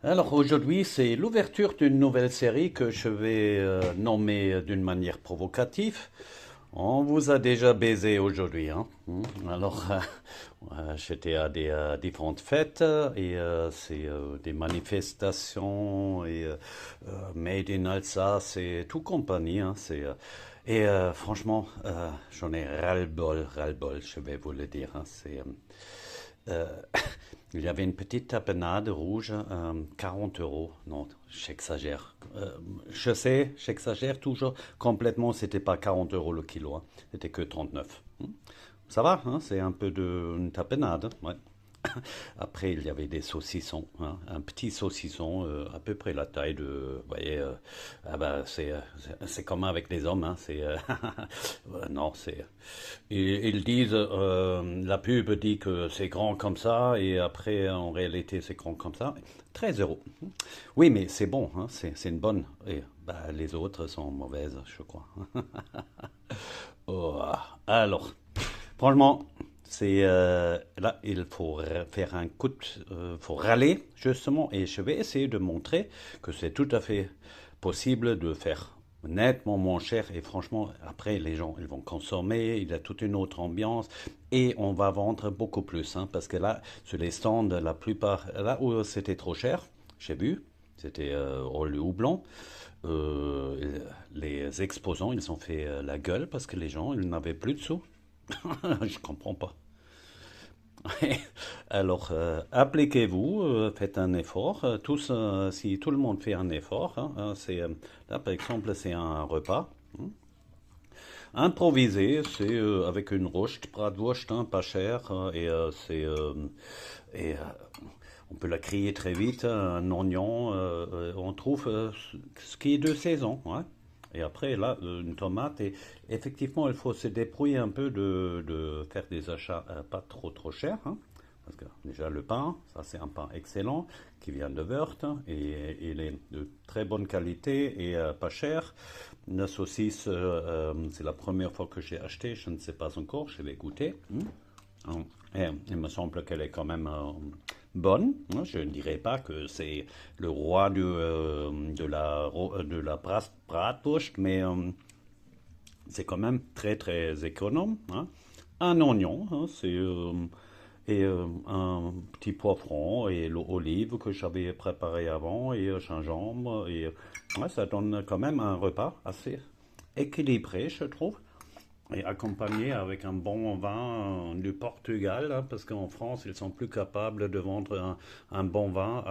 Alors aujourd'hui, c'est l'ouverture d'une nouvelle série que je vais nommer d'une manière provocative. On vous a déjà baisé aujourd'hui, hein. Alors, j'étais à des différentes fêtes et c'est des manifestations et Made in Alsace et tout compagnie, hein. Franchement, j'en ai ras-le-bol, ras-le-bol, je vais vous le dire, hein. Euh, il y avait une petite tapenade rouge, 40 euros. Non, j'exagère. Je sais, j'exagère toujours complètement. C'était pas 40 euros le kilo, hein. C'était que 39. Ça va, hein, c'est un peu de une tapenade, hein, ouais. Après, il y avait des saucissons, hein, un petit saucisson à peu près la taille de, vous voyez, ah bah, c'est comme avec les hommes, hein, non, ils disent, la pub dit que c'est grand comme ça, et après, en réalité, c'est grand comme ça. 13 euros. Oui, mais c'est bon, hein, c'est une bonne. Et bah, les autres sont mauvaises, je crois. Oh, alors, franchement, là, il faut faire un coup, faut râler justement, et je vais essayer de montrer que c'est tout à fait possible de faire nettement moins cher. Et franchement, après, les gens, ils vont consommer, il y a toute une autre ambiance, et on va vendre beaucoup plus, hein, parce que là, sur les stands, la plupart, là où c'était trop cher, j'ai vu, c'était le houblon. Les exposants, ils ont fait la gueule parce que les gens, ils n'avaient plus de sous. Je comprends pas. Alors, appliquez-vous, faites un effort. Si tout le monde fait un effort, hein, là, par exemple, c'est un repas, hein. Improvisé, c'est avec une roast, bratwurst, hein, pas cher, et on peut la crier très vite, un oignon, on trouve ce qui est de saison, ouais. Et après, là, une tomate. Et effectivement, il faut se débrouiller un peu de faire des achats pas trop chers, hein. Parce que déjà, le pain, ça c'est un pain excellent qui vient de Wörth et il est de très bonne qualité et pas cher. La saucisse, c'est la première fois que j'ai acheté, je ne sais pas encore, je vais goûter. Et il me semble qu'elle est quand même bonne, hein. Je ne dirais pas que c'est le roi de la bratwurst, mais c'est quand même très économe, hein. Un oignon, hein, un petit poivron et l'olive que j'avais préparé avant et gingembre ouais, ça donne quand même un repas assez équilibré, je trouve. Et accompagné avec un bon vin du Portugal, hein, parce qu'en France, ils sont plus capables de vendre un bon vin